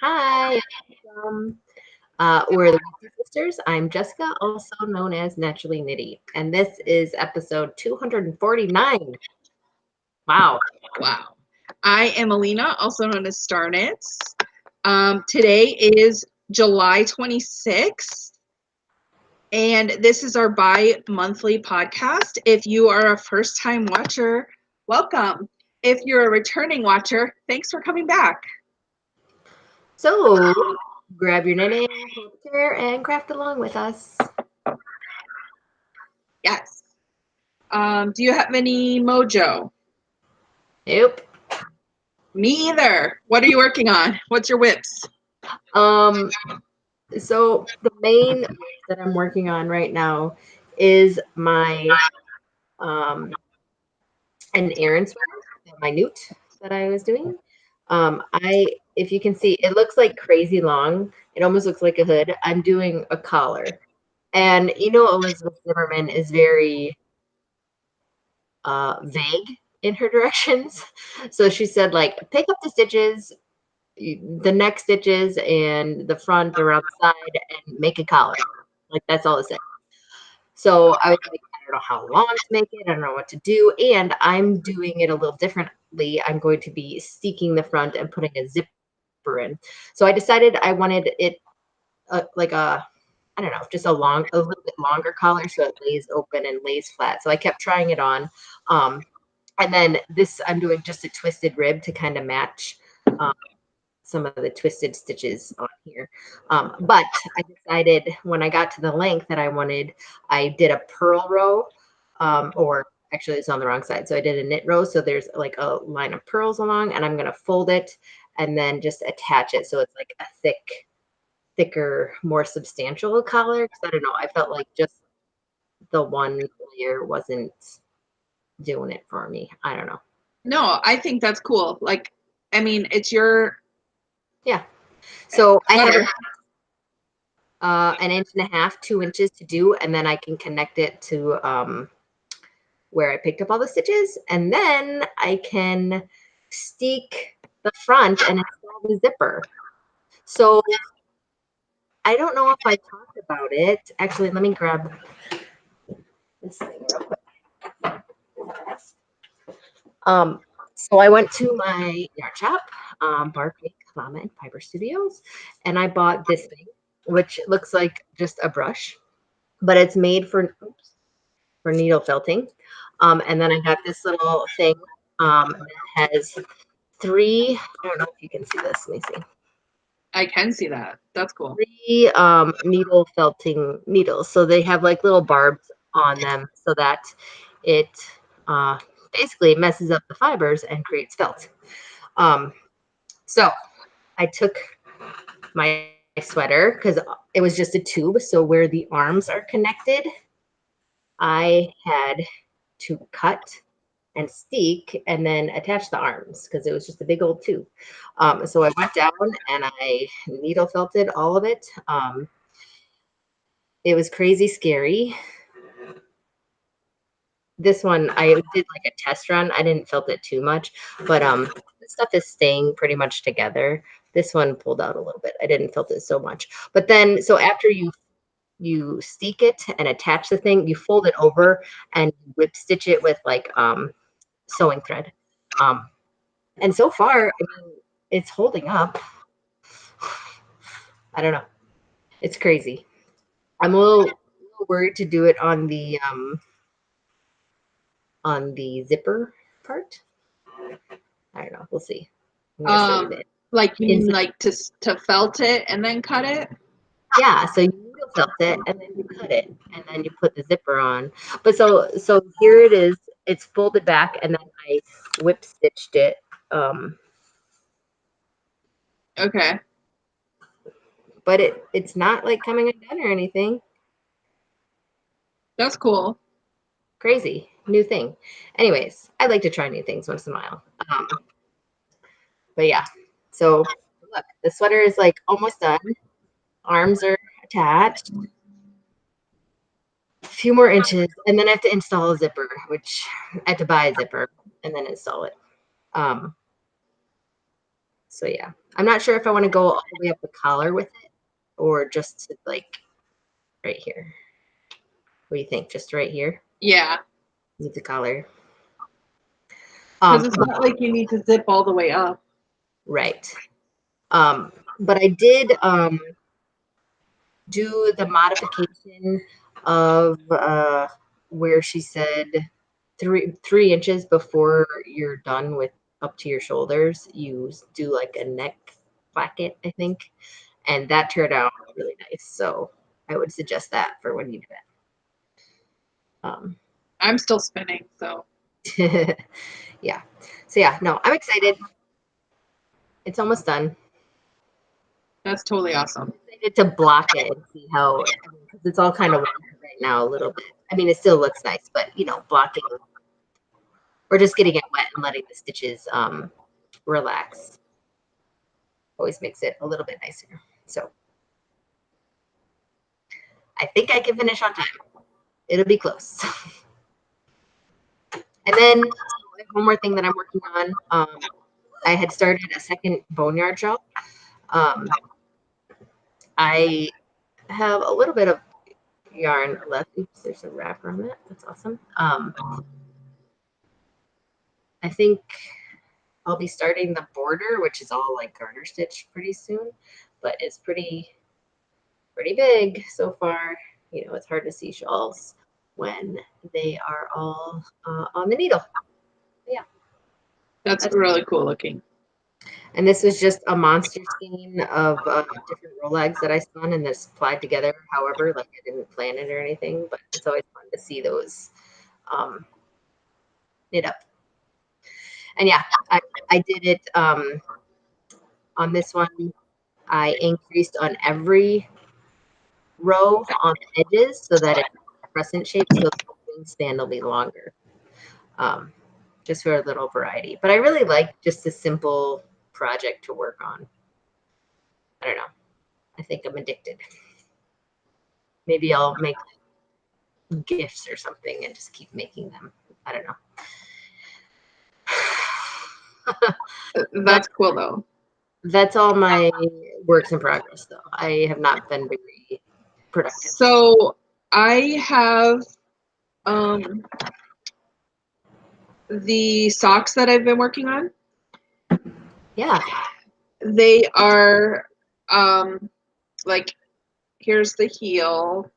Hi, um, we're the Weasley sisters. I'm Jessica, also known as Naturally Nitty, and this is episode 249. Wow. Wow. I am Allena, also known as Starnits. Today is July 26th, and this is our bi-monthly podcast. If you are a first-time watcher, welcome. If you're a returning watcher, thanks for coming back. So grab your knitting, pull up a chair, and craft along with us. Yes. Do you have any mojo? Nope. Me either. What are you working on? What's your whips? So the main that I'm working on right now is my an Aran sweater, my newt that I was doing. If you can see, it looks like crazy long. It almost looks like a hood. I'm doing a collar. And Elizabeth Zimmerman is very vague in her directions. So she said, like, pick up the stitches, the neck stitches, and the front around the side, and make a collar. Like, that's all it said. So I was like, I don't know how long to make it. I don't know what to do. And I'm doing it a little differently. I'm going to be steeking the front and putting a zipper in. So I decided I wanted it like I don't know, just a little bit longer collar so it lays open and lays flat. So I kept trying it on. And then this, I'm doing just a twisted rib to kind of match some of the twisted stitches on here. But I decided when I got to the length that I wanted, I did a purl row, or actually it's on the wrong side. So I did a knit row. So there's like a line of pearls along, and I'm going to fold it and then just attach it. So it's like a thicker, more substantial collar. Cause I don't know. I felt like just the one layer wasn't doing it for me. I don't know. No, I think that's cool. Like, I mean, it's your Yeah. So I have sweater. an inch and a half, 2 inches to do, and then I can connect it to where I picked up all the stitches, and then I can steek the front and install the zipper. So I don't know if I talked about it. Actually, let me grab this thing real quick. So I went to my yarn shop, Bark, Mama, and Piper Studios, and I bought this thing, which looks like just a brush, but it's made for needle felting. And then I got this little thing that has three. I don't know if you can see this. Let me see. I can see that. That's cool. Three needle felting needles. So they have like little barbs on them so that it uh, basically messes up the fibers and creates felt. So I took my sweater because it was just a tube. So where the arms are connected, I had to cut and steek and then attach the arms because it was just a big old tube. So I went down and I needle felted all of it. It was crazy scary. This one I did like a test run. I didn't felt it too much, but the stuff is staying pretty much together. This one pulled out a little bit. I didn't felt it so much. But then so after you steek it and attach the thing, you fold it over and whip stitch it with like sewing thread. Um, and so far, I mean, it's holding up. I don't know. It's crazy. I'm a little worried to do it on the zipper part. I don't know. We'll see. I'm gonna show you that. Like you mean Inside. like to felt it and then cut it? Yeah, so you needle felt it and then you cut it and then you put the zipper on. But so here it is. It's folded back and then I whip stitched it. Okay. But it's not like coming undone or anything. That's cool. Crazy. New thing. Anyways, I like to try new things once in a while. But yeah. So look, the sweater is like almost done. Arms are attached. A few more inches, and then I have to install a zipper, which I have to buy a zipper and then install it. Um, So yeah, I'm not sure if I want to go all the way up the collar with it or just to, like right here. What do you think? Just right here Yeah, with the collar. because it's not like you need to zip all the way up. Right. But I did do the modification of where she said 3 inches before you're done with up to your shoulders. You do like a neck placket, I think, and that turned out really nice. So I would suggest that for when you do I'm still spinning, so that. Yeah. So yeah, no, I'm excited. It's almost done. that's totally awesome. Excited to block it and see how, because it's all kind of wet right now a little bit. I mean, it still looks nice, but blocking or just getting it wet and letting the stitches relax always makes it a little bit nicer. So I think I can finish on time. It'll be close. And then one more thing that I'm working on. I had started a second boneyard shop. Um, I have a little bit of yarn left. Oops, there's a wrapper on that. That's awesome. I think I'll be starting the border, which is all like garter stitch pretty soon, but it's pretty big so far. It's hard to see shawls when they are all on the needle. Yeah, That's that's really cool looking. and this was just a monster skein of different Rolegs that I spun and this applied together. However, like I didn't plan it or anything, but it's always fun to see those knit up. And yeah, I did it on this one. I increased on every row on the edges so that it's crescent shape, so the wingspan will be longer. Just for a little variety. But I really like just a simple project to work on. I don't know. I think I'm addicted. Maybe I'll make gifts or something and just keep making them. I don't know. That's cool though. That's all my works in progress, though. I have not been very productive. So I have the socks that I've been working on. Yeah. They are like, here's the heel.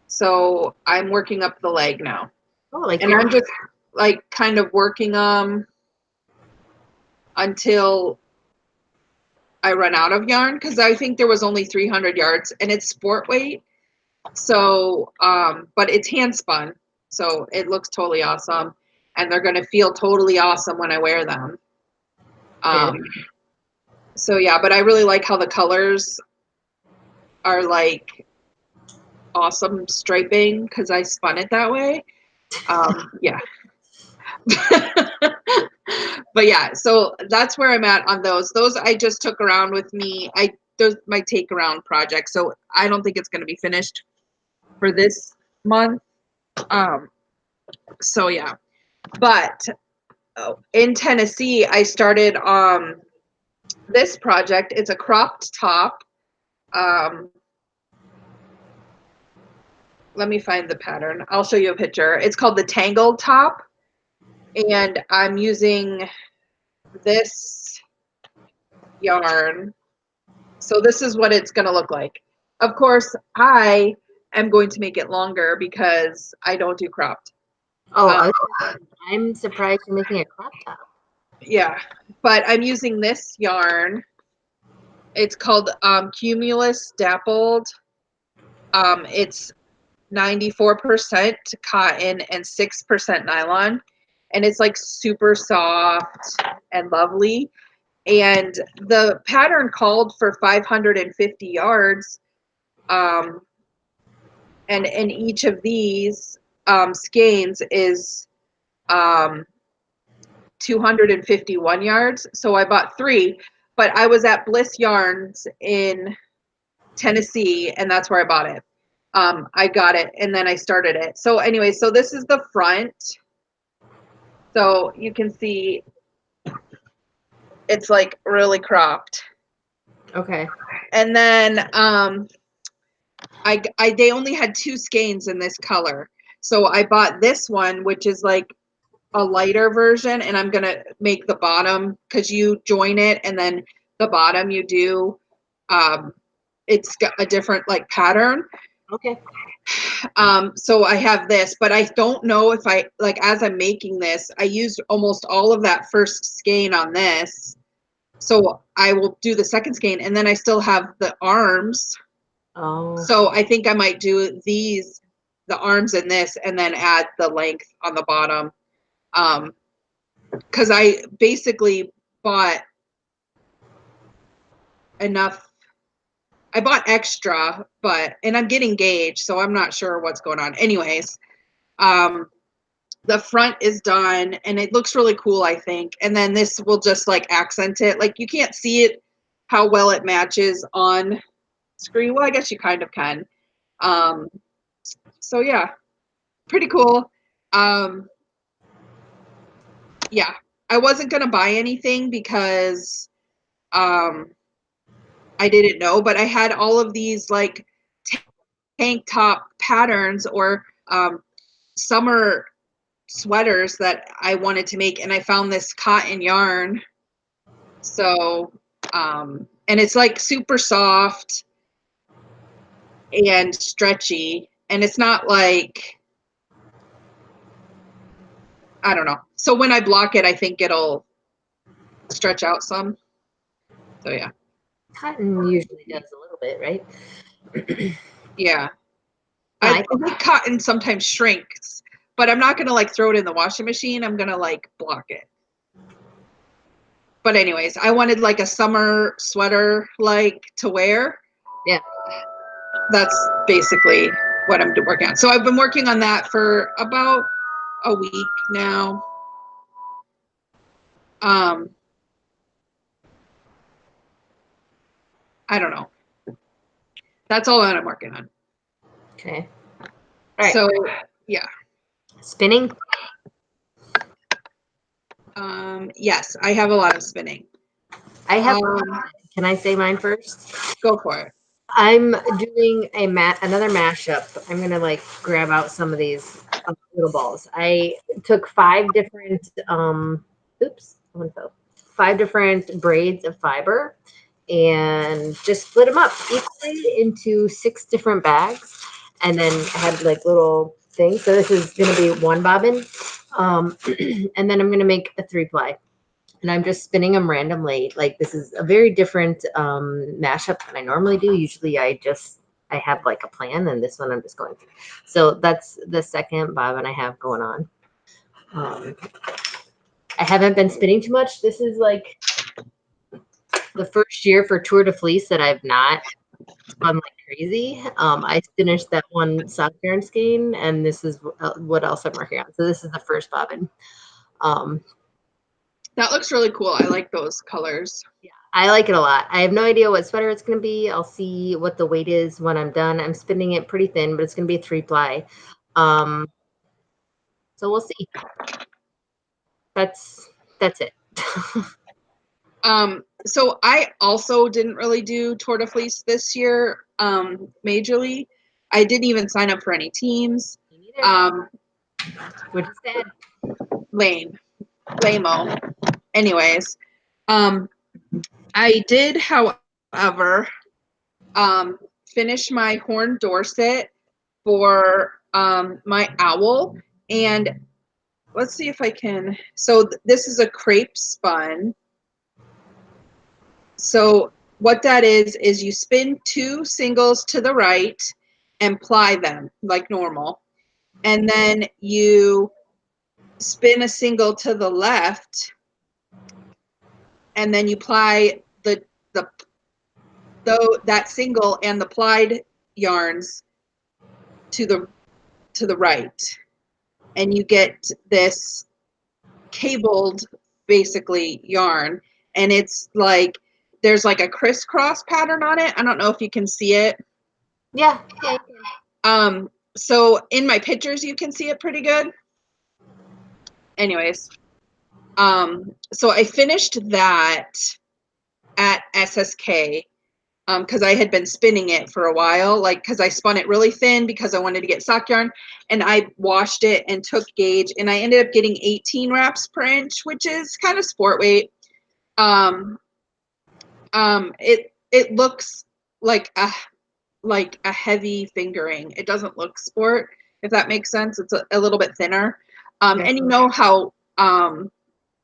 So I'm working up the leg now. Oh, like And I'm just like kind of working until I run out of yarn, because I think there was only 300 yards and it's sport weight. So, but it's hand spun, so it looks totally awesome, and they're gonna feel totally awesome when I wear them. good. So yeah, but I really like how the colors are like awesome striping because I spun it that way. Yeah. But yeah, so that's where I'm at on those. Those I just took around with me. Those my take around project. So I don't think it's going to be finished for this month. So yeah, but in Tennessee, I started this project. It's a cropped top. Let me find the pattern. I'll show you a picture. It's called the Tangled Top, and I'm using this yarn. So this is what it's going to look like. Of course, I am going to make it longer because I don't do cropped. Oh, I'm surprised you're making a crop top. Yeah, but I'm using this yarn. It's called Cumulus Dappled. It's 94% cotton and 6% nylon, and it's like super soft and lovely. And the pattern called for 550 yards, and in each of these skeins is 251 yards. So I bought 3, but I was at Bliss Yarns in Tennessee, and that's where I bought it. I got it and then I started it. So anyway, so this is the front. So you can see it's like really cropped. Okay. And then they only had 2 skeins in this color. So I bought this one, which is like a lighter version, and I'm gonna make the bottom, because you join it and then the bottom you do it's got a different like pattern. Okay. So I have this, but I don't know if I like, as I'm making this, I used almost all of that first skein on this. So I will do the second skein, and then I still have the arms. Oh. So I think I might do these, the arms in this, and then add the length on the bottom. Because I basically bought enough. I bought extra, and I'm getting gauged, so I'm not sure what's going on. Anyways, the front is done, and it looks really cool, I think. And then this will just like accent it. Like you can't see it, how well it matches on screen. Well, I guess you kind of can. So yeah, pretty cool. Yeah, I wasn't gonna buy anything because I didn't know, but I had all of these like tank top patterns or summer sweaters that I wanted to make, and I found this cotton yarn. So, and it's like super soft and stretchy, and it's not like, I don't know. So when I block it, I think it'll stretch out some. So yeah. Cotton usually does a little bit, right? Yeah. I I think cotton sometimes shrinks, but I'm not gonna like throw it in the washing machine. I'm gonna like block it. But anyways, I wanted like a summer sweater like to wear. yeah. That's basically what I'm working on. So I've been working on that for about a week now. I don't know. That's all that I'm working on. Okay. All right. So yeah. Spinning. Yes, I have a lot of spinning. I have. Can I say mine first? Go for it. I'm doing another mashup. I'm gonna like grab out some of these little balls. I took 5 different oops, one fell. 5 different braids of fiber and just split them up equally into 6 different bags, and then had like little things. So this is gonna be one bobbin, and then I'm gonna make a 3-ply. And I'm just spinning them randomly. Like this is a very different mashup than I normally do. Usually I have like a plan, and this one I'm just going through. So that's the second bobbin I have going on. I haven't been spinning too much. This is like the first year for Tour de Fleece that I've not spun like crazy. I finished that one sock yarn skein, and this is what else I'm working on. So this is the first bobbin. That looks really cool. I like those colors. Yeah, I like it a lot. I have no idea what sweater it's going to be. I'll see what the weight is when I'm done. I'm spinning it pretty thin, but it's going to be a 3-ply. So we'll see. That's it. So I also didn't really do Tour de Fleece this year, majorly. I didn't even sign up for any teams. Which is sad. Lame-o. Anyways, I did, however, finish my horn Dorset for my owl, and let's see if I can. So this is a crepe spun. So what that is you spin 2 singles to the right and ply them like normal, and then you spin a single to the left, and then you ply that single and the plied yarns to the right, and you get this cabled basically yarn, and it's like there's like a crisscross pattern on it. I don't know if you can see it. Yeah. So in my pictures you can see it pretty good. Anyways, So I finished that at SSK because I had been spinning it for a while, like because I spun it really thin because I wanted to get sock yarn, and I washed it and took gauge, and I ended up getting 18 wraps per inch, which is kind of sport weight. It looks like a heavy fingering. It doesn't look sport, if that makes sense. It's a little bit thinner. Okay. And you know how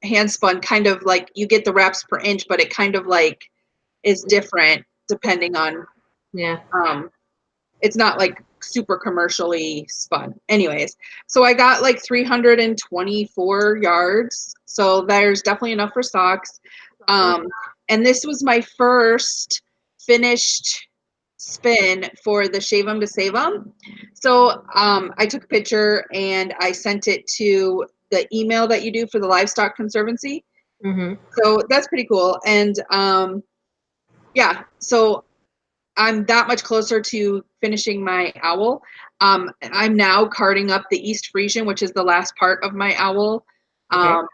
hand spun kind of like you get the wraps per inch, but it kind of like is different depending on Yeah. it's not like super commercially spun. Anyways, so I got like 324 yards. So there's definitely enough for socks. And this was my first finished spin for the Shave 'em to Save 'em. So I took a picture and I sent it to the email that you do for the Livestock Conservancy. Mm-hmm. So that's pretty cool. And yeah, so I'm that much closer to finishing my owl. I'm now carding up the East Frisian, which is the last part of my owl. Okay.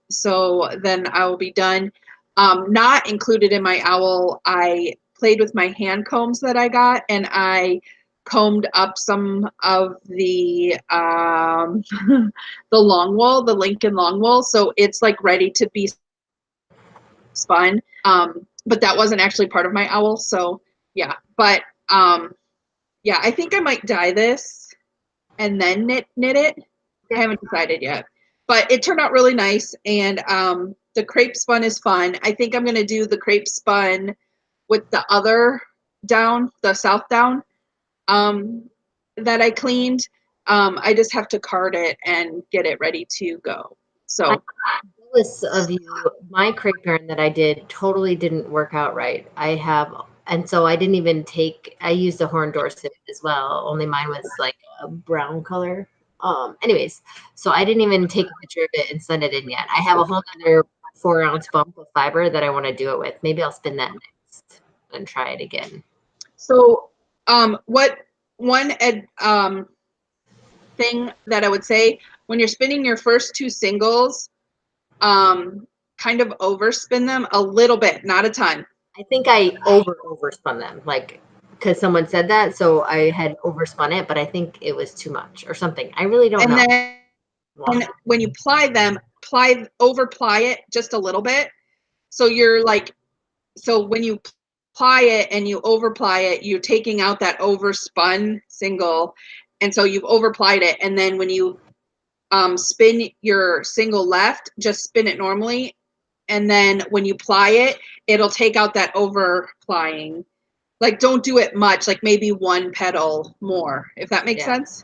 So then I will be done. Not included in my owl, I played with my hand combs that I got, and I combed up some of the the long wool, the Lincoln long wool. So it's like ready to be spun. But that wasn't actually part of my owl. So yeah, but yeah, I think I might dye this and then knit it. I haven't decided yet, but it turned out really nice. And the crepe spun is fun. I think I'm going to do the crepe spun with the other down, the south down that I cleaned. I just have to card it and get it ready to go. I'm So jealous of you. My crepe yarn that I did totally didn't work out right. And so I didn't even take, I used a horn Dorset as well, only mine was like a brown color. Anyways, so I didn't even take a picture of it and send it in yet. I have a whole other 4 ounce bump of fiber that I want to do it with. Maybe I'll spin that next and try it again. So, what one thing that I would say when you're spinning your first two singles, kind of overspin them a little bit, not a ton. I think I overspun them, like because someone said that, so I had overspun it, but I think it was too much or something. I really don't And know. then when you ply them, over ply it just a little bit. So you're like, so when you ply it and you over ply it, you're taking out that overspun single, and so you've over plied it. And then when you spin your single left, just spin it normally, and then when you ply it, it'll take out that over plying. Like, don't do it much, like maybe one petal more, if that makes sense.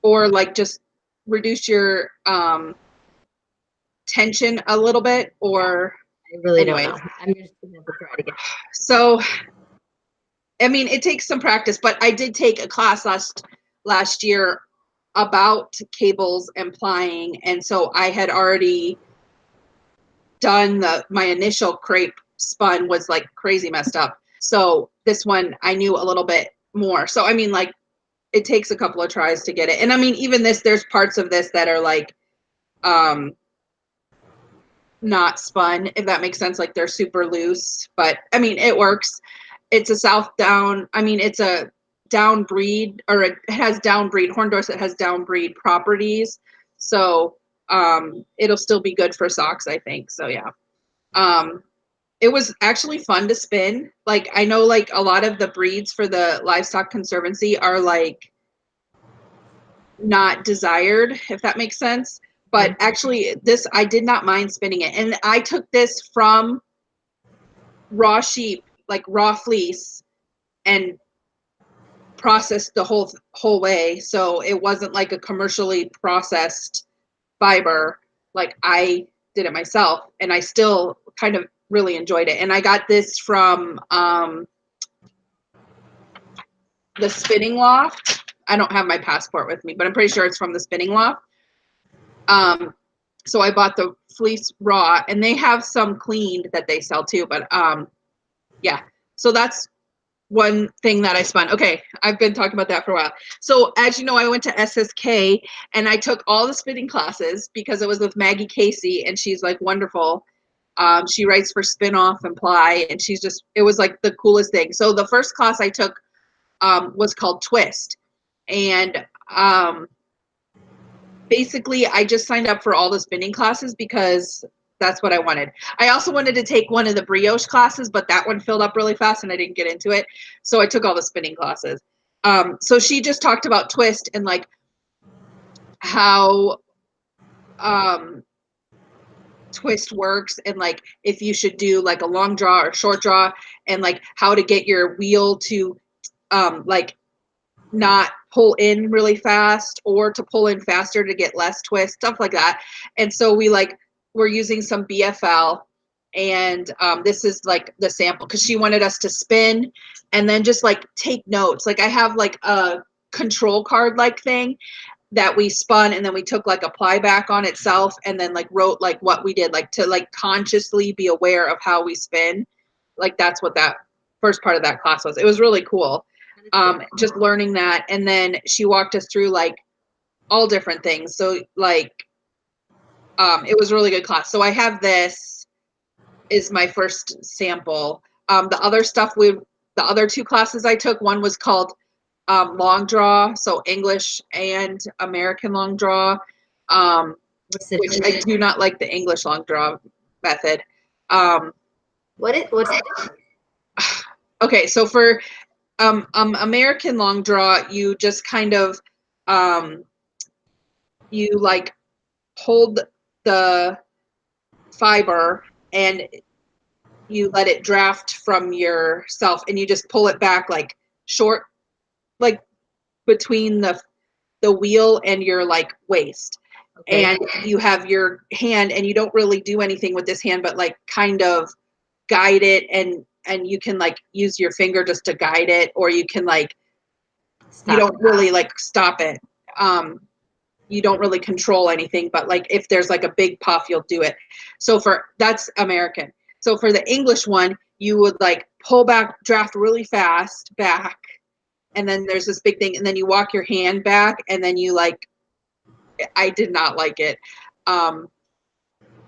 Or like just reduce your tension a little bit, or I really don't anyway. know. I'm just gonna have to try it again. So I mean, it takes some practice, but I did take a class last year about cables and plying, and so I had already done my initial crepe spun was like crazy messed up. So this one I knew a little bit more. So I mean, like, it takes a couple of tries to get it. And I mean, even this, there's parts of this that are like not spun, if that makes sense. Like, they're super loose, but I mean, it works. It's a South Down. I mean, it's a down breed, or it has down breed. Horn Dorset has down breed properties. So it'll still be good for socks, I think. So yeah. It was actually fun to spin. Like, I know like a lot of the breeds for the Livestock Conservancy are like not desired, if that makes sense. But actually this, I did not mind spinning it. And I took this from raw sheep, like raw fleece, and processed the whole way. So it wasn't like a commercially processed fiber. Like, I did it myself, and I still kind of really enjoyed it. And I got this from the Spinning Loft. I don't have my passport with me, but I'm pretty sure it's from the Spinning Loft. So I bought the fleece raw, and they have some cleaned that they sell too. But yeah, so that's one thing that I spun. Okay, I've been talking about that for a while. So as you know, I went to SSK and I took all the spinning classes because it was with Maggie Casey, and she's like wonderful. She writes for Spin Off and Ply, and she's just, it was like the coolest thing. So the first class I took was called Twist. And basically I just signed up for all the spinning classes because that's what I wanted. I also wanted to take one of the brioche classes, but that one filled up really fast and I didn't get into it. So I took all the spinning classes. So she just talked about Twist and like how Twist works, and like if you should do like a long draw or short draw, and like how to get your wheel to like not pull in really fast or to pull in faster to get less twist, stuff like that. And so we're using some BFL, and this is like the sample because she wanted us to spin and then just like take notes. Like I have like a control card like thing that we spun, and then we took like a ply back on itself and then like wrote like what we did, like to like consciously be aware of how we spin. Like that's what that first part of that class was. It was really cool. Just learning that. And then she walked us through like all different things. So like it was a really good class. So I have this is my first sample. The other stuff the other two classes I took, one was called long draw, so English and American long draw, which I do not like the English long draw method. What's the difference? Okay, so for American long draw, you just kind of you like hold the fiber and you let it draft from yourself, and you just pull it back like short, like between the wheel and your like waist. Okay. And you have your hand, and you don't really do anything with this hand but like kind of guide it, and you can like use your finger just to guide it, or you can like you don't really like stop it. You don't really control anything, but like if there's like a big puff, you'll do it. So for that's American. So for the English one, you would like pull back, draft really fast back, and then there's this big thing, and then you walk your hand back, and then you like, I did not like it. And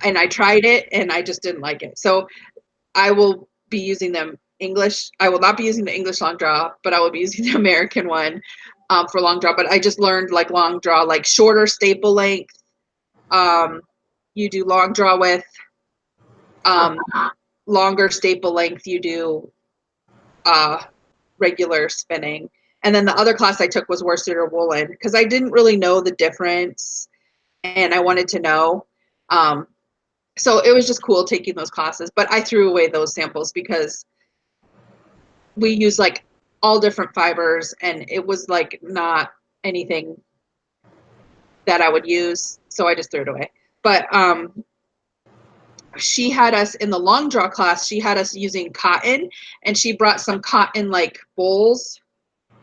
I tried it and I just didn't like it. So I will be using them English. I will not be using the English long draw, but I will be using the American one for long draw. But I just learned like long draw, like shorter staple length. You do long draw with longer staple length. You do regular spinning. And then the other class I took was worsted or woolen because I didn't really know the difference and I wanted to know. So it was just cool taking those classes, but I threw away those samples because we use like all different fibers and it was like not anything that I would use. So I just threw it away. But she had us in the long draw class, she had us using cotton, and she brought some cotton like bowls.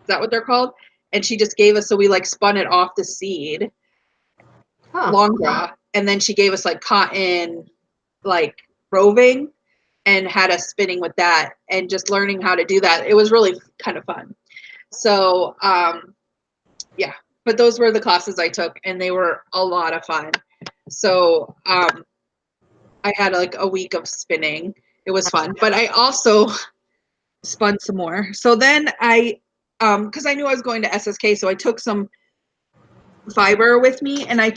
Is that what they're called? And she just gave us, so we like spun it off the seed, long draw. And then she gave us like cotton, like roving, and had us spinning with that and just learning how to do that. It was really kind of fun. So, yeah, but those were the classes I took and they were a lot of fun. So, I had like a week of spinning. It was fun, but I also spun some more. So then because I knew I was going to SSK, so I took some fiber with me, and I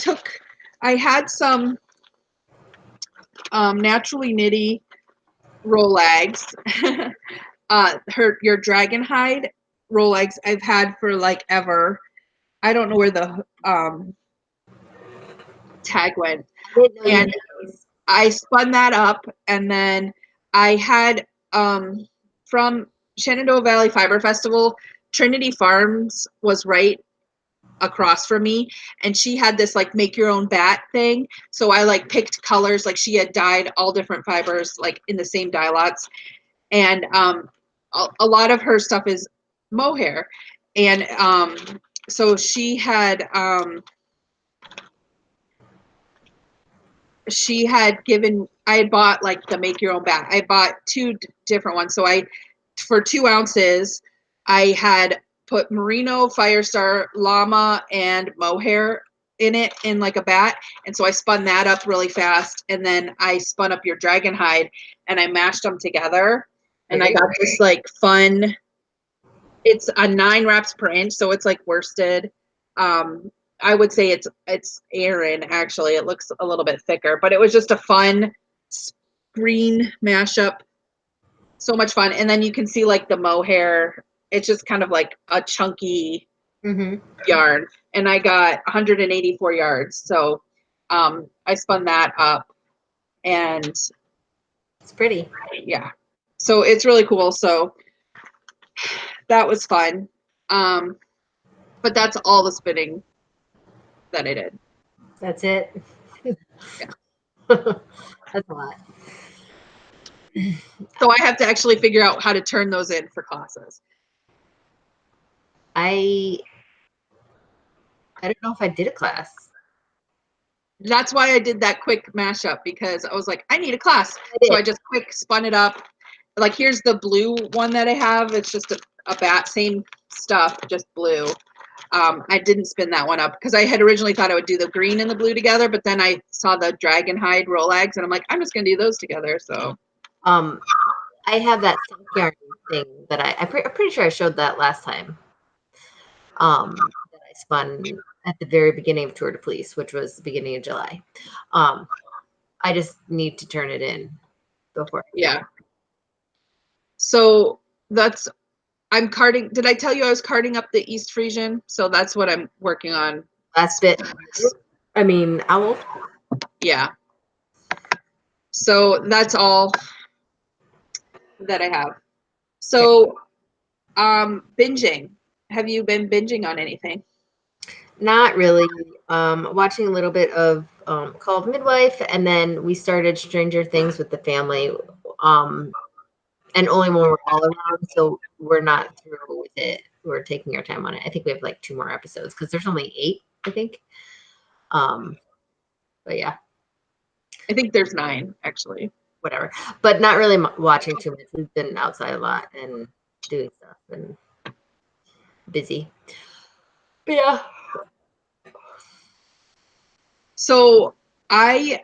had some naturally knitty Rolex. Your dragon hide Rolex I've had for like ever. I don't know where the tag went. And I spun that up, and then I had from Shenandoah Valley Fiber Festival, Trinity Farms was right across from me, and she had this like make your own bat thing. So I like picked colors, like she had dyed all different fibers like in the same dye lots, and a lot of her stuff is mohair, and so she had given, I had bought like the make your own bat. I bought two different ones. So I for 2 ounces, I had put merino, firestar, llama, and mohair in it in like a bat. And so I spun that up really fast. And then I spun up your dragon hide and I mashed them together. And I got this like fun, it's a 9 wraps per inch. So it's like worsted. I would say it's Aran actually. It looks a little bit thicker, but it was just a fun screen mashup. So much fun. And then you can see like the mohair. It's just kind of like a chunky yarn. And I got 184 yards. So I spun that up and it's pretty. Yeah. So it's really cool. So that was fun. But that's all the spinning that I did. That's it. Yeah. That's a lot. So I have to actually figure out how to turn those in for classes. I don't know if I did a class. That's why I did that quick mashup, because I was like, I need a class. So I just quick spun it up. Like, here's the blue one that I have. It's just a bat, same stuff, just blue. I didn't spin that one up because I had originally thought I would do the green and the blue together, but then I saw the dragon hide Rolex and I'm like, I'm just gonna do those together. So I have that silk yarn thing that I'm pretty sure I showed that last time. That I spun at the very beginning of Tour de Fleece, which was the beginning of July. I just need to turn it in before. Yeah. So I'm carding. Did I tell you I was carding up the East Frisian? So that's what I'm working on. Last bit. I mean, owl. Yeah. So that's all that I have. So, binging. Have you been binging on anything? Not really. Watching a little bit of Called Midwife, and then we started Stranger Things with the family. And only when we're all around, so we're not through with it. We're taking our time on it. I think we have like 2 more episodes because there's only 8, I think. But yeah, I think there's 9 actually. whatever. But not really watching too much. We've been outside a lot and doing stuff and busy. But yeah. So I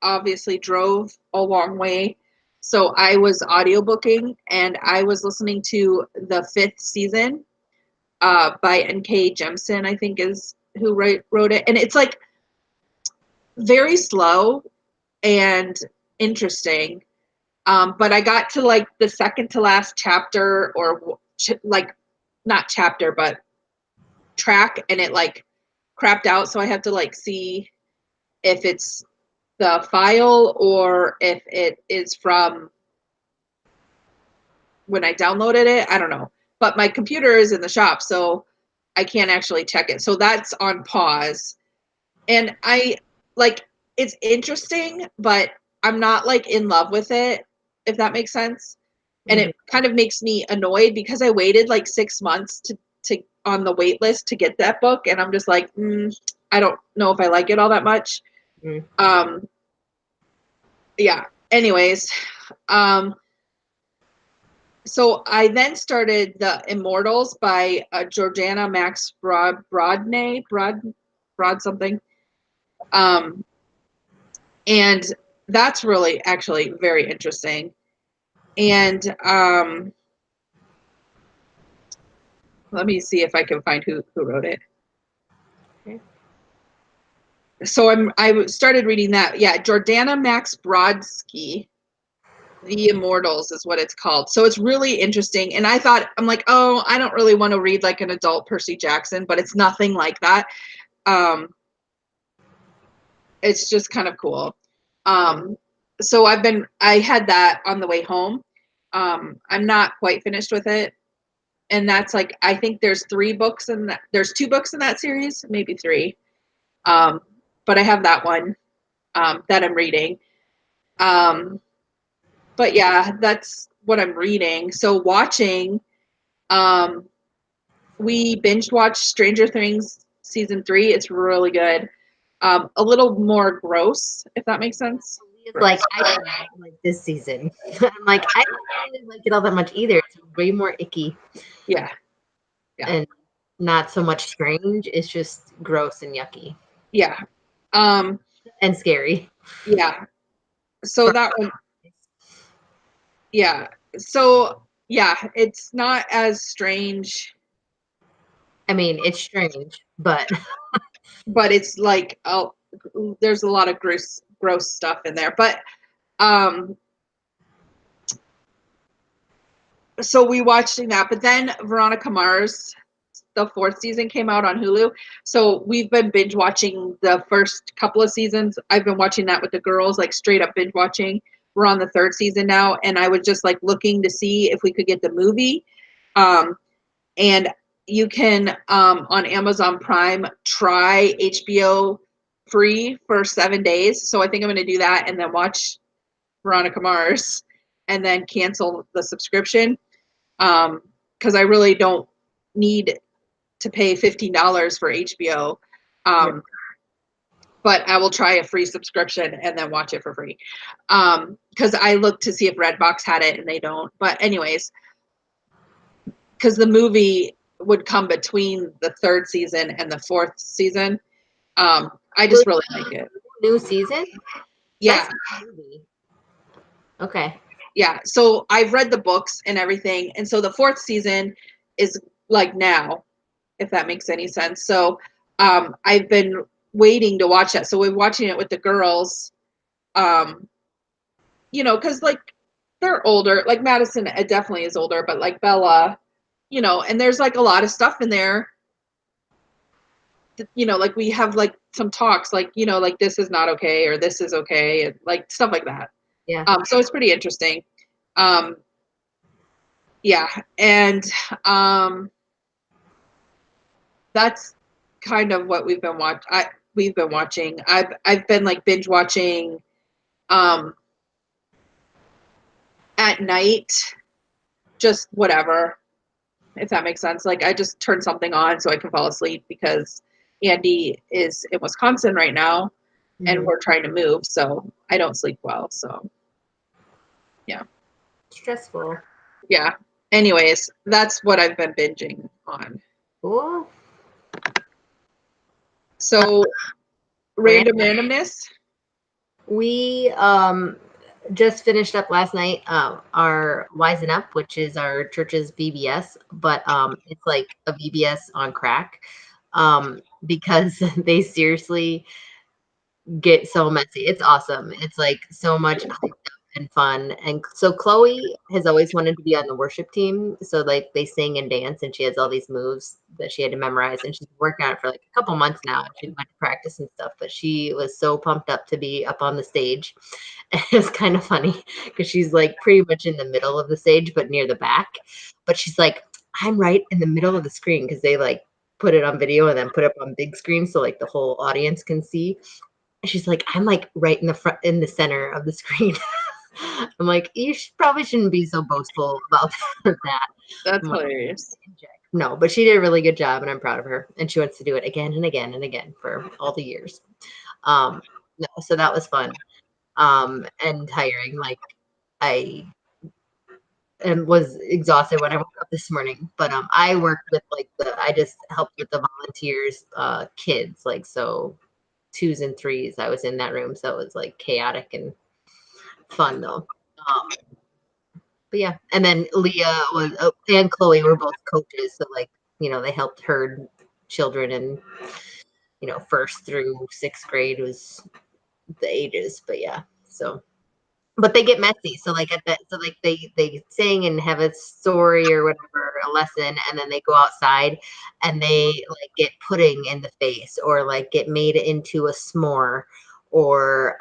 obviously drove a long way. So I was audiobooking and I was listening to the 5th season by N.K. Jemisin, I think is who wrote it. And it's like very slow and interesting. But I got to like the second to last chapter, or like not chapter, but track, and it like crapped out. So I have to like see if it's the file or if it is from when I downloaded it. I don't know. But my computer is in the shop, so I can't actually check it. So that's on pause. And I like, it's interesting, but I'm not like in love with it, if that makes sense. And it kind of makes me annoyed because I waited like 6 months to on the wait list to get that book, and I'm just like, I don't know if I like it all that much. Yeah. Anyways, so I then started the Immortals by Jordana Max Broad something. And that's really actually very interesting. And let me see if I can find who wrote it. Okay. So I started reading that. Yeah, Jordana Max Brodsky, The Immortals is what it's called. So it's really interesting. And I'm like, oh, I don't really want to read like an adult Percy Jackson, but it's nothing like that. It's just kind of cool. So I had that on the way home. I'm not quite finished with it. And that's like, I think there's 3 books in that. There's 2 books in that series, maybe 3. But I have that one that I'm reading. But yeah, that's what I'm reading. So watching, we binge watched Stranger Things season 3. It's really good. A little more gross, if that makes sense. He's like, I did not like this season. I'm like, I don't really like it all that much either. It's way more icky Yeah. Yeah. and not so much strange. It's just gross and yucky Yeah. Um, and scary. yeah. So that one, yeah. So yeah, it's not as strange, I mean, it's strange, but but it's like, oh, there's a lot of gross stuff in there. But um, so we watching that, but then Veronica Mars, the fourth season came out on Hulu. So we've been binge watching the first couple of seasons. I've been watching that with the girls, like straight up binge watching. We're on the third season now, and I was just like looking to see if we could get the movie. And you can on Amazon Prime try HBO free for 7 days. So I think I'm going to do that and then watch Veronica Mars and then cancel the subscription because I really don't need to pay $15 for HBO. But I will try a free subscription and then watch it for free. Because I looked to see if Redbox had it and they don't. But anyways, because the movie would come between the third season and the fourth season. I just really like it. new season? Yeah. That's a movie. Okay. Yeah. So I've read the books and everything. And so the fourth season is like now, if that makes any sense. So I've been waiting to watch that. So we're watching it with the girls, because like they're older. Like Madison definitely is older, but like Bella, and there's like a lot of stuff in there. Like we have like some talks, like like this is not okay or this is okay, and like stuff like that. Yeah. So it's pretty interesting. Yeah, and that's kind of what we've been watching. I've been like binge watching at night, just whatever, if that makes sense. Like I just turn something on so I can fall asleep because Andy is in Wisconsin right now and we're trying to move, so I don't sleep well. So yeah. Stressful. Yeah. Anyways, that's what I've been binging on. Cool. So random randomness. We just finished up last night our Wisen Up, which is our church's VBS, but it's like a VBS on crack because they seriously get so messy. It's awesome. It's like so much hyped up and fun. And so Chloe has always wanted to be on the worship team. So like they sing and dance and she has all these moves that she had to memorize and she's working on it for like a couple months now. She went to practice and stuff, but she was so pumped up to be up on the stage. And it was kind of funny because she's like pretty much in the middle of the stage, but near the back. But she's like, I'm right in the middle of the screen because they like put it on video and then put it up on big screen so like the whole audience can see. She's like, I'm like right in the front, in the center of the screen. I'm like, you probably shouldn't be so boastful about that. That's Like, hilarious. no, but she did a really good job, and I'm proud of her. And she wants to do it again and again and again for all the years. No, so that was fun, and tiring. Like I and was exhausted when I woke up this morning. But I worked with I just helped with the volunteers, kids, like so twos and threes. I was in that room, so it was like chaotic and fun though. But yeah, and then Leah and Chloe were both coaches, so like they helped herd children and first through sixth grade was the ages. But yeah, so but they get messy. So like at that, so like they sing and have a story or whatever, a lesson, and then they go outside and they like get pudding in the face or like get made into a s'more or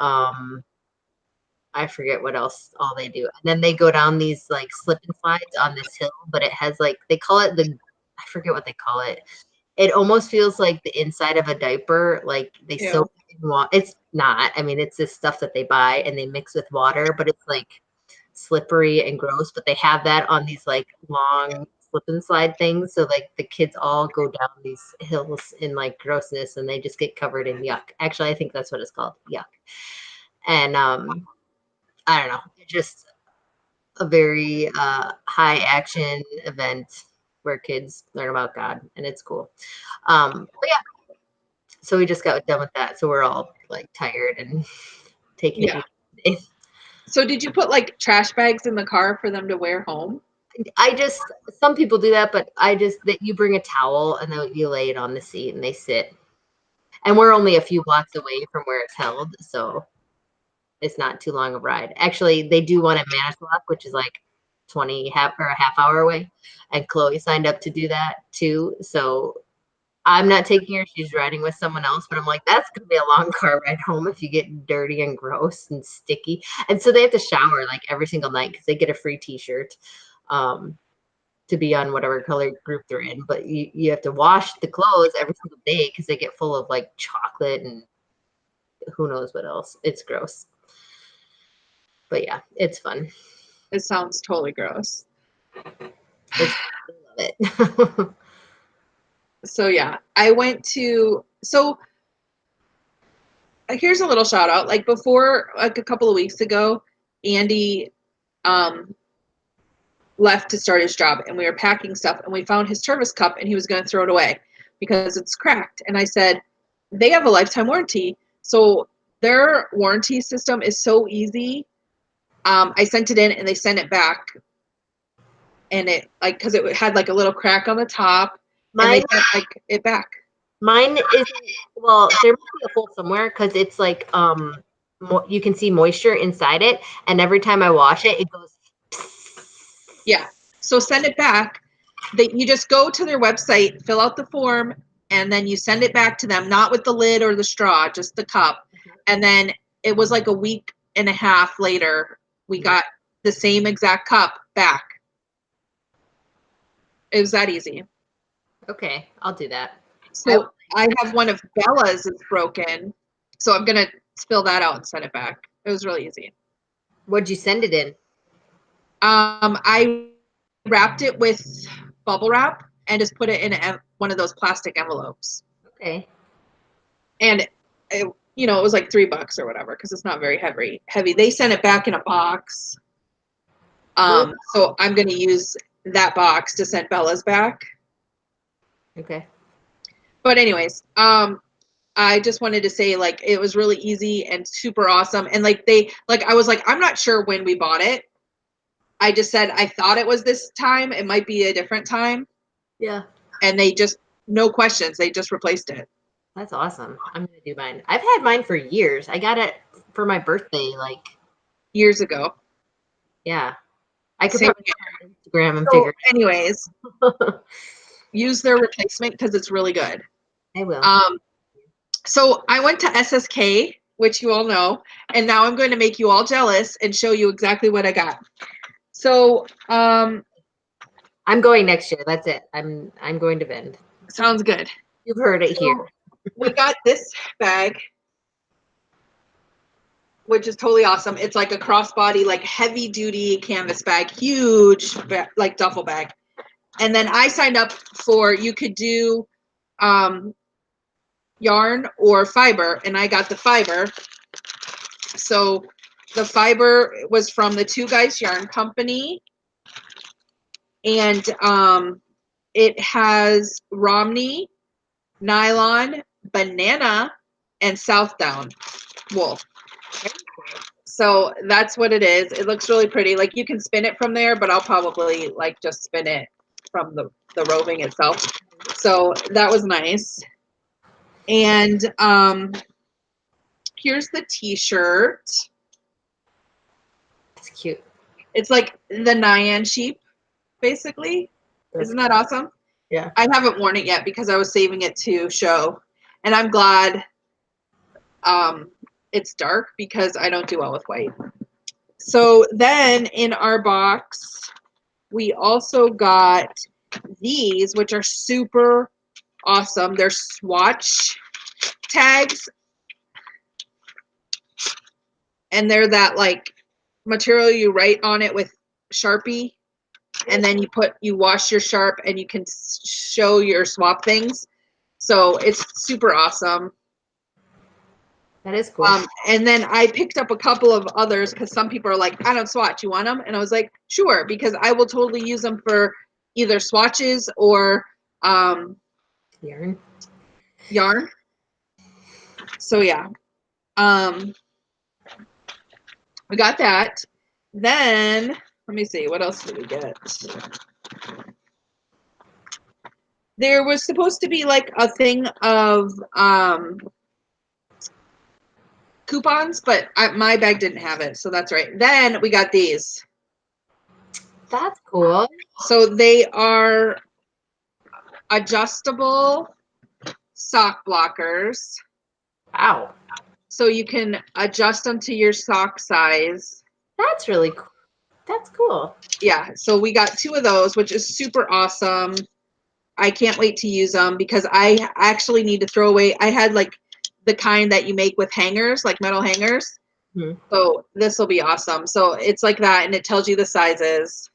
I forget what else all they do. And then they go down these like slip and slides on this hill, but it has like they call it I forget what they call it. It almost feels like the inside of a diaper, like they Ew. soak it in water. It's not. I mean, it's this stuff that they buy and they mix with water, but it's like slippery and gross. But they have that on these like long slip and slide things. So like the kids all go down these hills in like grossness and they just get covered in yuck. Actually, I think that's what it's called. Yuck. And I don't know. It's just a very high action event where kids learn about God, and it's cool. But yeah, so we just got done with that. So we're all like tired and taking Yeah. it easy. So did you put like trash bags in the car for them to wear home? Some people do that, but that you bring a towel and then you lay it on the seat and they sit. And we're only a few blocks away from where it's held, so it's not too long a ride. Actually, they do one at Manitowoc, which is like 20 half or a half hour away. And Chloe signed up to do that too. So I'm not taking her, she's riding with someone else, but I'm like, that's gonna be a long car ride home if you get dirty and gross and sticky. And so they have to shower like every single night because they get a free t-shirt. To be on whatever color group they're in, but you have to wash the clothes every single day because they get full of like chocolate and who knows what else. It's gross. But yeah, it's fun. It sounds totally gross. It's I love it. So yeah, I went to here's a little shout out. Like before, like a couple of weeks ago, Andy left to start his job and we were packing stuff and we found his service cup and he was going to throw it away because it's cracked. And I said, they have a lifetime warranty. So their warranty system is so easy. I sent it in and they sent it back. And it like, cause it had like a little crack on the top and they sent like it back. Mine is, well, there must be a hole somewhere because it's like you can see moisture inside it, and every time I wash it, it goes. Yeah. So send it back. You just go to their website, fill out the form, and then you send it back to them, not with the lid or the straw, just the cup. And then it was like a week and a half later, we got the same exact cup back. It was that easy. Okay, I'll do that. So I have one of Bella's that's broken. So I'm going to fill that out and send it back. It was really easy. What'd you send it in? I wrapped it with bubble wrap and just put it in one of those plastic envelopes. Okay. And it was like $3 or whatever because it's not very heavy. They sent it back in a box. So I'm going to use that box to send Bella's back. Okay. But anyways, I just wanted to say like it was really easy and super awesome. And like I was like, I'm not sure when we bought it. I just said I thought it was this time. It might be a different time. Yeah. And they just no questions. They just replaced it. That's awesome. I'm gonna do mine. I've had mine for years. I got it for my birthday, like years ago. Yeah. I could Same probably go on Instagram and figure it anyways, use their replacement because it's really good. I will. So I went to SSK, which you all know, and now I'm going to make you all jealous and show you exactly what I got. So I'm going next year. That's it. I'm going to Bend. Sounds good. You've heard it here. We got this bag, which is totally awesome. It's like a crossbody, like heavy duty canvas bag, huge, like duffel bag. And then I signed up for, you could do yarn or fiber, and I got the fiber. So the fiber was from the Two Guys Yarn Company, and it has Romney, nylon, banana, and Southdown wool. So that's what it is. It looks really pretty. Like you can spin it from there, but I'll probably like just spin it from the roving itself. So that was nice. And here's the t-shirt. It's cute. It's like the Nyan sheep, basically. Isn't that awesome? Yeah. I haven't worn it yet because I was saving it to show. And I'm glad it's dark because I don't do well with white. So then in our box, we also got these, which are super awesome. They're swatch tags. And they're that like material you write on it with Sharpie. And then you wash your Sharp and you can show your swap things. So it's super awesome. That is cool. And then I picked up a couple of others because some people are like, I don't swatch. You want them? And I was like, sure, because I will totally use them for either swatches or Yarn. yarn. So yeah, we got that. Then let me see, what else did we get? There was supposed to be like a thing of coupons, but my bag didn't have it, so that's right. Then we got these. That's cool. So they are adjustable sock blockers. Wow. So you can adjust them to your sock size. That's really cool. That's cool. Yeah, so we got 2 of those, which is super awesome. I can't wait to use them because I actually need to throw away. I had like the kind that you make with hangers, like metal hangers. Mm-hmm. So this will be awesome. So it's like that, and it tells you the sizes.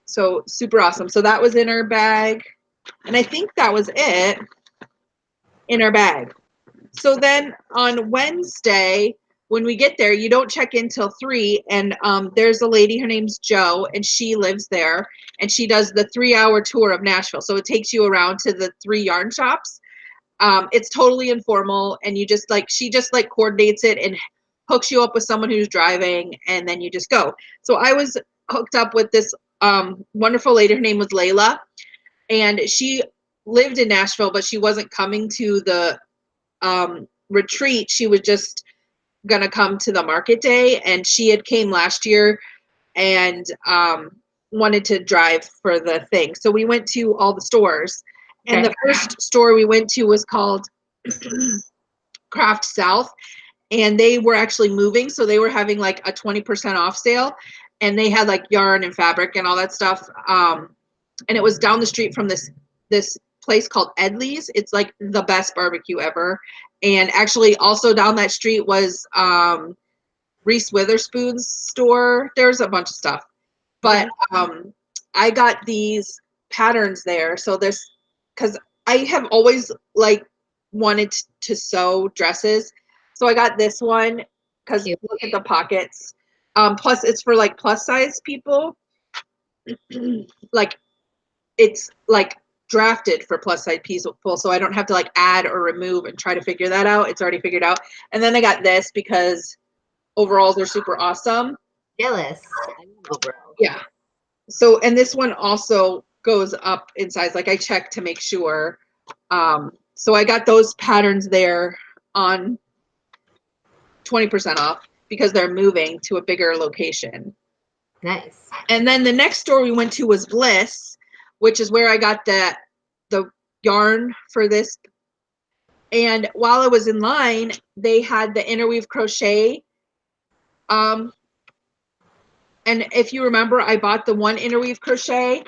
So super awesome. So that was in our bag, and I think that was it in our bag. So then on Wednesday, when we get there, you don't check in till 3, and there's a lady, her name's Jo, and she lives there, and she does the 3-hour tour of Nashville. So it takes you around to the 3 yarn shops. It's totally informal, and you just like, she just like coordinates it and hooks you up with someone who's driving, and then you just go. So I was hooked up with this wonderful lady. Her name was Layla, and she lived in Nashville, but she wasn't coming to the retreat. She was just gonna come to the market day, and she had came last year and wanted to drive for the thing. So we went to all the stores, and the first store we went to was called Craft South, and they were actually moving, so they were having like a 20% off sale, and they had like yarn and fabric and all that stuff. And it was down the street from this place called Edley's. It's like the best barbecue ever. And actually also down that street was Reese Witherspoon's store. There's a bunch of stuff. But I got these patterns there. So this, because I have always like wanted to sew dresses. So I got this one because look at the pockets. Plus it's for like plus size people. Like it's like drafted for plus size people, so I don't have to like add or remove and try to figure that out. It's already figured out. And then I got this because overalls are super awesome. Jealous. I love overalls. Yeah. So, and this one also goes up in size. Like I checked to make sure. So I got those patterns there on 20% off because they're moving to a bigger location. Nice. And then the next store we went to was Bliss, which is where I got the yarn for this. And while I was in line, they had the interweave crochet. And if you remember, I bought the one interweave crochet,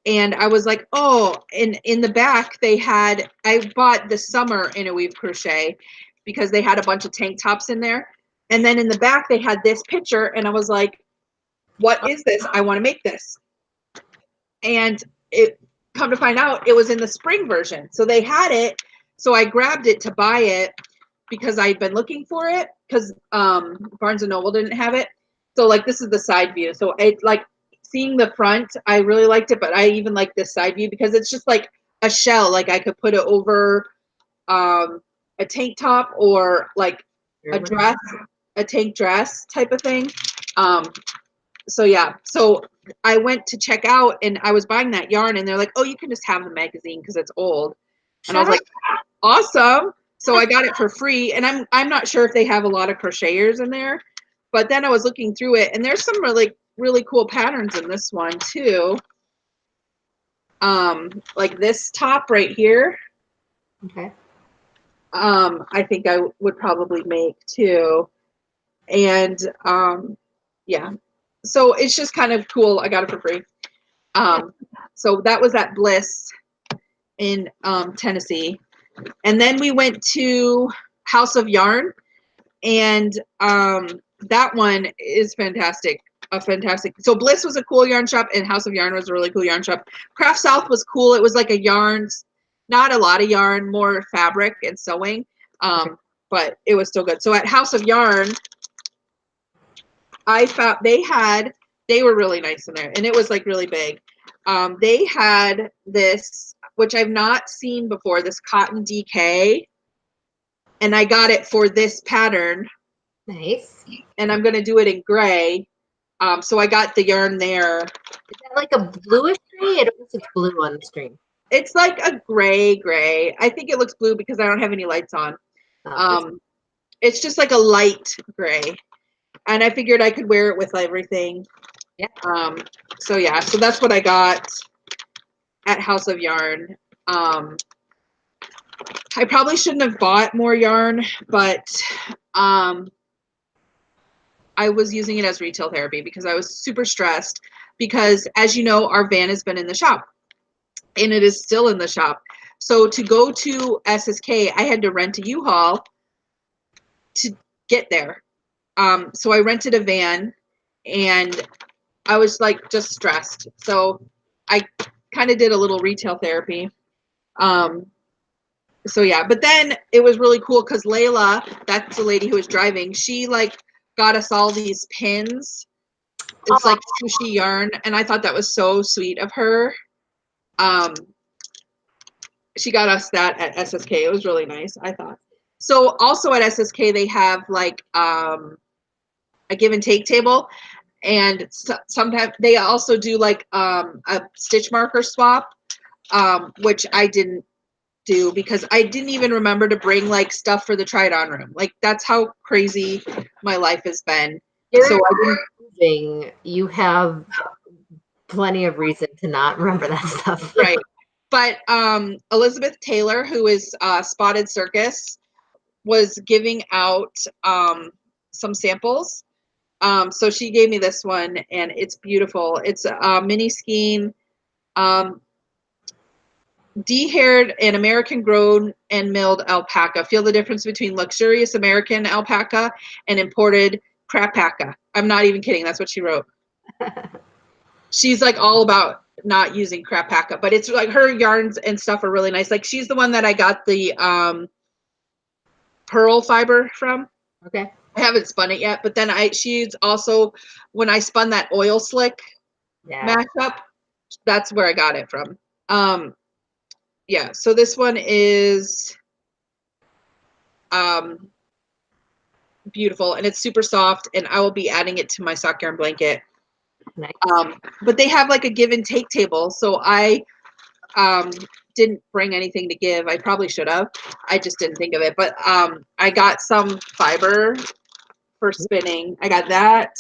and I was like, oh, and in the back they had, I bought the summer interweave crochet because they had a bunch of tank tops in there. And then in the back they had this picture, and I was like, what is this? I want to make this. And it come to find out it was in the spring version. So they had it. So I grabbed it to buy it because I'd been looking for it because Barnes and Noble didn't have it. So like this is the side view. So it like seeing the front, I really liked it, but I even like this side view because it's just like a shell. Like I could put it over a tank top or like a dress, a tank dress type of thing. So yeah, so I went to check out and I was buying that yarn, and they're like, oh, you can just have the magazine because it's old. And I was like, awesome. So I got it for free, and I'm not sure if they have a lot of crocheters in there, but then I was looking through it, and there's some really cool patterns in this one too. Like this top right here. Okay. I think I would probably make too. And yeah. So it's just kind of cool. I got it for free. So that was at Bliss in Tennessee. And then we went to House of Yarn, and that one is fantastic. So Bliss was a cool yarn shop, and House of Yarn was a really cool yarn shop. Craft South was cool. It was like a yarn, not a lot of yarn, more fabric and sewing. But it was still good. So at House of Yarn, I found they were really nice in there, and it was like really big. They had this, which I've not seen before, this cotton DK, and I got it for this pattern. Nice. And I'm gonna do it in gray. So I got the yarn there. Is that like a bluish gray? It almost looks blue on the screen. It's like a gray. I think it looks blue because I don't have any lights on. It's just like a light gray. And I figured I could wear it with everything. Yeah. So yeah, so that's what I got at House of Yarn. I probably shouldn't have bought more yarn, but I was using it as retail therapy because I was super stressed because, as you know, our van has been in the shop and it is still in the shop. So to go to SSK, I had to rent a U-Haul to get there. So I rented a van and I was like just stressed. So I kind of did a little retail therapy. So yeah, but then it was really cool because Layla, that's the lady who was driving, she like got us all these pins. It's like sushi yarn, and I thought that was so sweet of her. She got us that at SSK. It was really nice, I thought. So also at SSK they have like a give and take table, and sometimes they also do like a stitch marker swap, which I didn't do because I didn't even remember to bring like stuff for the try it on room. Like that's how crazy my life has been. So you have plenty of reason to not remember that stuff. Right. But Elizabeth Taylor, who is Spotted Circus, was giving out some samples. So she gave me this one, and it's beautiful. It's a mini skein, de-haired and American-grown and milled alpaca. Feel the difference between luxurious American alpaca and imported crapaca. I'm not even kidding. That's what she wrote. She's like all about not using crapaca, but it's like her yarns and stuff are really nice. Like she's the one that I got the pearl fiber from. Okay. I haven't spun it yet, but then she's also, when I spun that oil slick mashup, that's where I got it from. Yeah, so this one is beautiful, and it's super soft, and I will be adding it to my sock yarn blanket. Nice. But they have like a give and take table, so I didn't bring anything to give. I probably should have. I just didn't think of it. But I got some fiber for spinning. I got that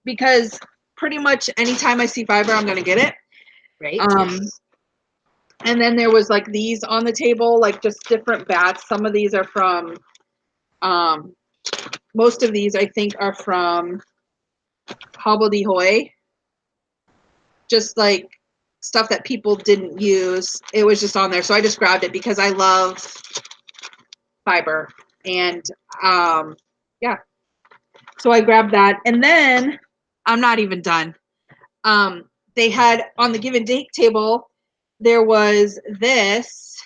because pretty much anytime I see fiber, I'm gonna get it. Right. And then there was like these on the table, like just different bats. Some of these are from, most of these I think are from Hobbledehoy. Just like stuff that people didn't use. It was just on there. So I just grabbed it because I love fiber. And yeah. So I grabbed that. And then I'm not even done. They had on the give and take table, there was this,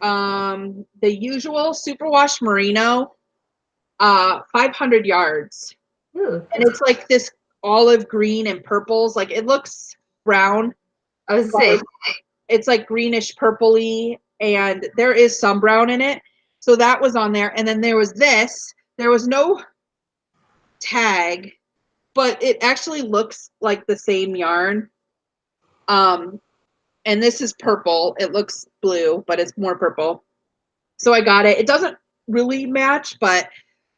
the usual superwash merino, 500 yards. Ooh. And it's like this olive green and purples. Like it looks brown. I was saying It's like greenish purpley, and there is some brown in it. So that was on there. And then there was this. There was no tag, but it actually looks like the same yarn. And this is purple. It looks blue, but it's more purple. So I got it. It doesn't really match, but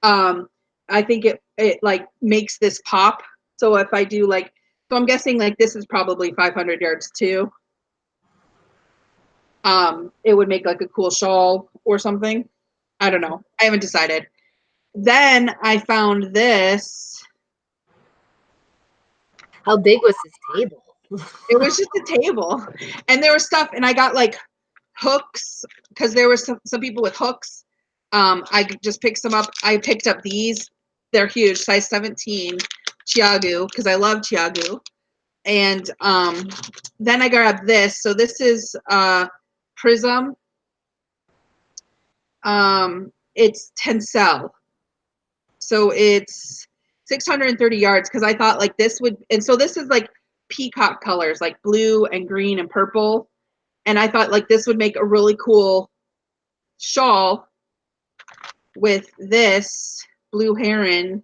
I think it like makes this pop. So if I do like, so I'm guessing like this is probably 500 yards too. It would make like a cool shawl or something. I don't know. I haven't decided. Then I found this. How big was this table? It was just a table, and there was stuff, and I got like hooks because there were some people with hooks. I just picked some up. I picked up these. They're huge, size 17 Chiagu, because I love Chiagu. And then I grabbed this. So this is Prism. It's Tencel. So it's 630 yards because I thought like this would, and so this is like peacock colors, like blue and green and purple. And I thought like this would make a really cool shawl with this blue heron,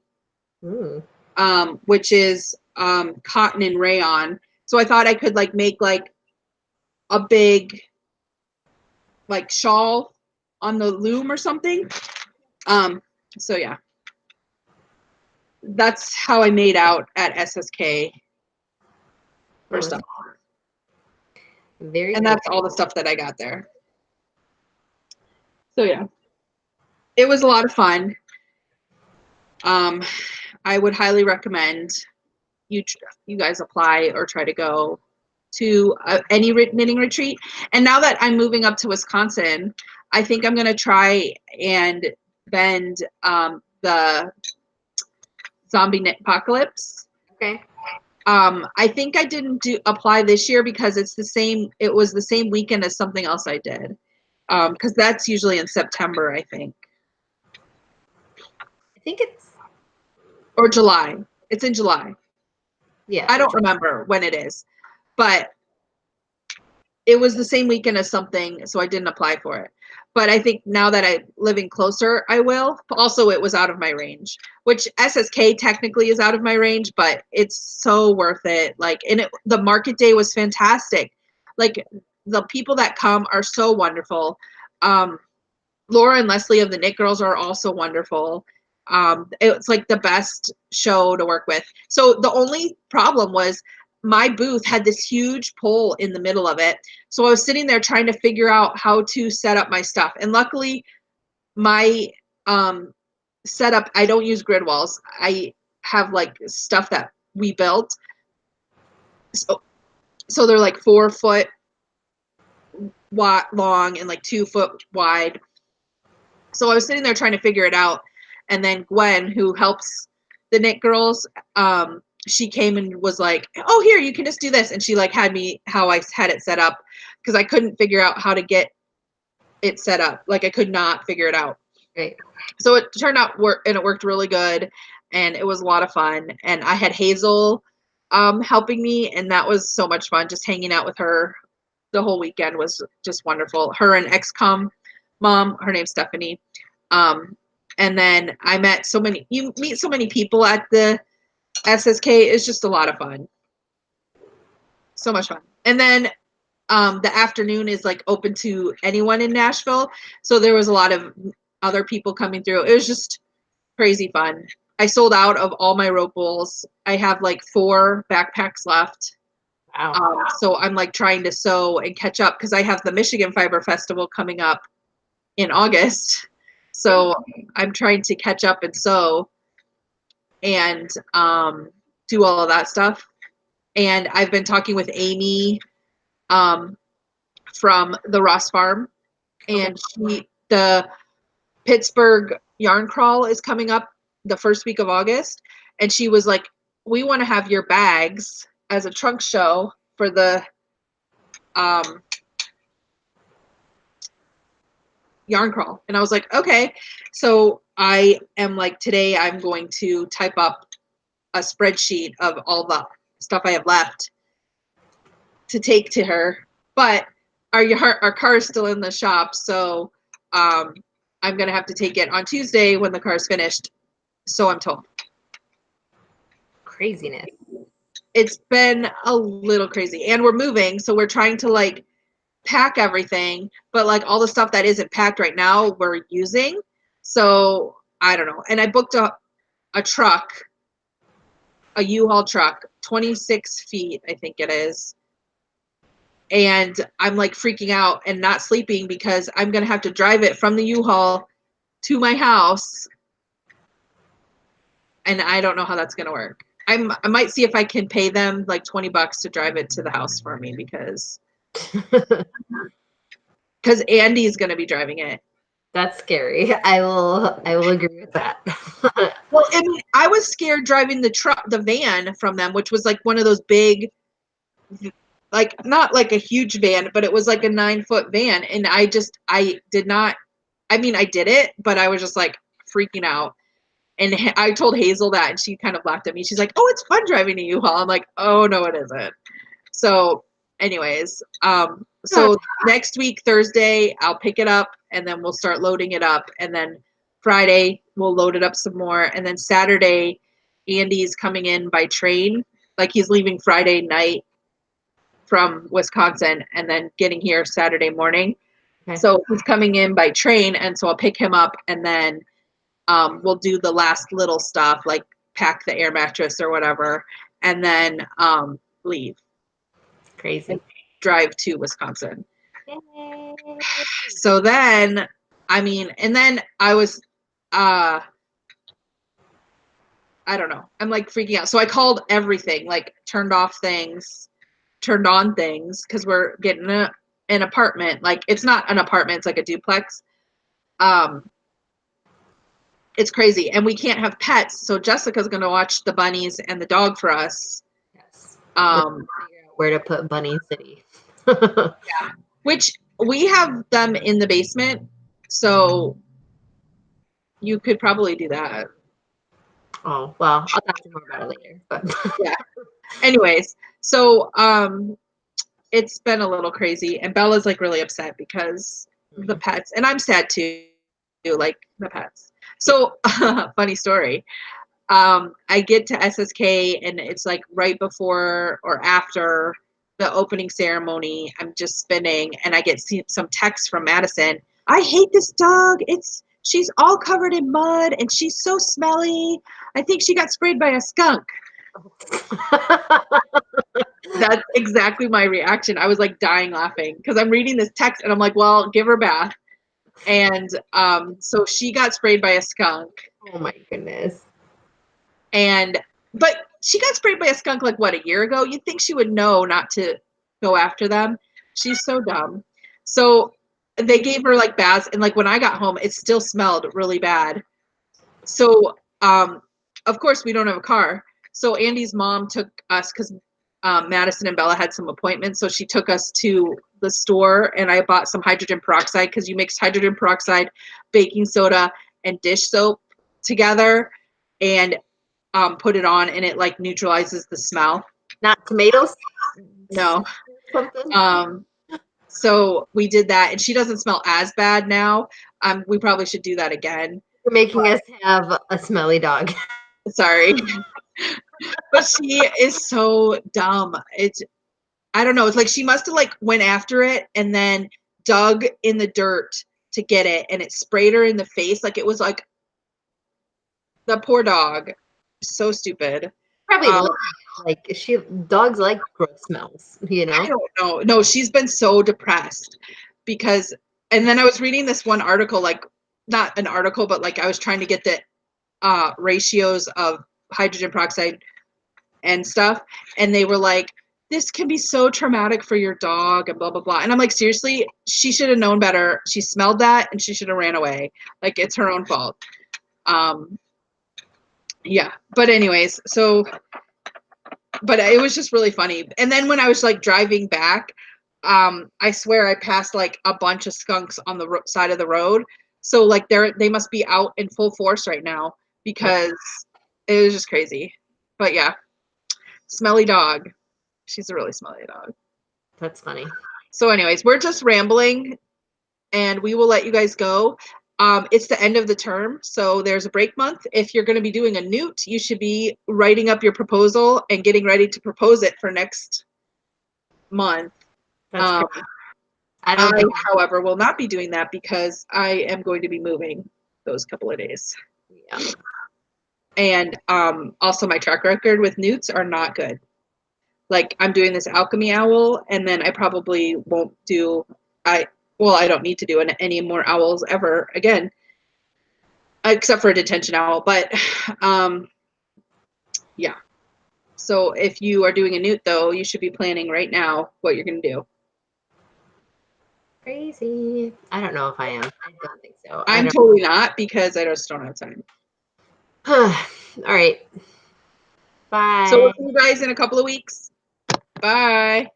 which is cotton and rayon. So I thought I could like make like a big like shawl on the loom or something. So yeah, that's how I made out at SSK for stuff. Very And cool. that's all the stuff that I got there. So yeah, it was a lot of fun. I would highly recommend you guys apply or try to go to any knitting retreat. And now that I'm moving up to Wisconsin, I think I'm going to try and bend the zombie knit apocalypse. Okay. I think I didn't apply this year because it was the same weekend as something else I did. Because that's usually in September, I think. I think it's or July. It's in July. Yeah. I don't remember when it is, but it was the same weekend as something, so I didn't apply for it. But I think now that I'm living closer, I will. Also, it was out of my range, which SSK technically is out of my range, but it's so worth it. Like, and the market day was fantastic. Like, the people that come are so wonderful. Laura and Leslie of the Knit Girls are also wonderful. It's like the best show to work with. So the only problem was my booth had this huge pole in the middle of it. So I was sitting there trying to figure out how to set up my stuff. And luckily my setup, I don't use grid walls. I have like stuff that we built. So they're like 4 foot long and like 2 foot wide. So I was sitting there trying to figure it out. And then Gwen, who helps the Knit Girls, she came and was like, oh, here, you can just do this. And she like had me how I had it set up because I couldn't figure out how to get it set up. Like I could not figure it out. Right. So it turned out and it worked really good. And it was a lot of fun. And I had Hazel helping me. And that was so much fun. Just hanging out with her the whole weekend was just wonderful. Her and XCOM mom, her name's Stephanie. And then I met you meet so many people at the SSK. It's just a lot of fun. So much fun. And then the afternoon is like open to anyone in Nashville. So there was a lot of other people coming through. It was just crazy fun. I sold out of all my rope bowls. I have like 4 backpacks left. Wow. So I'm like trying to sew and catch up because I have the Michigan Fiber Festival coming up in August. So I'm trying to catch up and sew and do all of that stuff. And I've been talking with Amy from the Ross Farm, and the Pittsburgh Yarn Crawl is coming up the first week of August. And she was like, we want to have your bags as a trunk show for the Yarn Crawl. And I was like, okay. So I am like, today I'm going to type up a spreadsheet of all the stuff I have left to take to her. But our car is still in the shop. So I'm going to have to take it on Tuesday when the car is finished. So I'm told. Craziness. It's been a little crazy. And we're moving. So we're trying to like pack everything, but like all the stuff that isn't packed right now we're using. So I don't know. And I booked a truck, a U-Haul truck, 26 feet I think it is, and I'm like freaking out and not sleeping because I'm gonna have to drive it from the U-Haul to my house, and I don't know how that's gonna work. I might see if I can pay them like $20 to drive it to the house for me because Andy's going to be driving it. That's scary. I will agree with that. Well, I mean, I was scared driving the van from them, which was like one of those big, like not like a huge van, but it was like a 9-foot van. And I did not I mean, I did it, but I was just like freaking out. And I told Hazel that, and she kind of laughed at me. She's like, "Oh, it's fun driving a U-Haul." I'm like, "Oh no, it isn't." So, anyways, so next week Thursday I'll pick it up, and then we'll start loading it up, and then Friday we'll load it up some more, and then Saturday Andy's coming in by train. Like he's leaving Friday night from Wisconsin, and then getting here Saturday morning. Okay. So he's coming in by train, and so I'll pick him up, and then we'll do the last little stuff like pack the air mattress or whatever, and then leave. Crazy. And drive to Wisconsin. Yay. So then, I mean, and then I was, I don't know. I'm like freaking out. So I called everything, like turned off things, turned on things, because we're getting an apartment. Like it's not an apartment, it's like a duplex. It's crazy. And we can't have pets. So Jessica's going to watch the bunnies and the dog for us. Yes. We'll figure out where to put Bunny City. Yeah. Which we have them in the basement. So you could probably do that. Oh, well, I'll talk to you more about it later. But Yeah. Anyways, so it's been a little crazy, and Bella's like really upset because the pets, and I'm sad too, like the pets. So funny story. I get to SSK, and it's like right before or after the opening ceremony. I'm just spinning, and I get some text from Madison. I hate this dog. She's all covered in mud, and she's so smelly. I think she got sprayed by a skunk. That's exactly my reaction. I was like dying laughing because I'm reading this text, and I'm like, well, give her a bath. And so she got sprayed by a skunk. Oh my goodness. But she got sprayed by a skunk like what, a year ago? You'd think she would know not to go after them. She's so dumb. So they gave her like baths, and like when I got home, it still smelled really bad. So of course we don't have a car. So Andy's mom took us because Madison and Bella had some appointments. So she took us to the store, and I bought some hydrogen peroxide because you mix hydrogen peroxide, baking soda, and dish soap together, and put it on, and it like neutralizes the smell. Not tomatoes? No. Something? So we did that, and she doesn't smell as bad now. We probably should do that again. You're making us have a smelly dog. Sorry. But she is so dumb. I don't know. It's like she must have like went after it and then dug in the dirt to get it, and it sprayed her in the face. Like it was like the poor dog. So stupid. Probably dogs like gross smells, you know? I don't know. No, she's been so depressed because, and then I was reading this one article, like not an article, but like I was trying to get the ratios of hydrogen peroxide and stuff, and they were like, this can be so traumatic for your dog and blah blah blah. And I'm like, seriously, she should have known better. She smelled that and she should have ran away. Like it's her own fault. Yeah, but anyways, so but it was just really funny. And then when I was like driving back, I swear I passed like a bunch of skunks on the side of the road. So like they must be out in full force right now because it was just crazy. But yeah, smelly dog. She's a really smelly dog. That's funny. So anyways, we're just rambling, and we will let you guys go. It's the end of the term, so there's a break month. If you're going to be doing a newt, you should be writing up your proposal and getting ready to propose it for next month. That's I, however, will not be doing that because I am going to be moving those couple of days. Yeah. And also my track record with newts are not good. Like I'm doing this alchemy owl, and then I probably won't do, I don't need to do any more owls ever again, except for a detention owl. But yeah. So if you are doing a newt, though, you should be planning right now what you're going to do. Crazy. I don't know if I am. I don't think so. I'm totally not, because I just don't have time. All right. Bye. So we'll see you guys in a couple of weeks. Bye.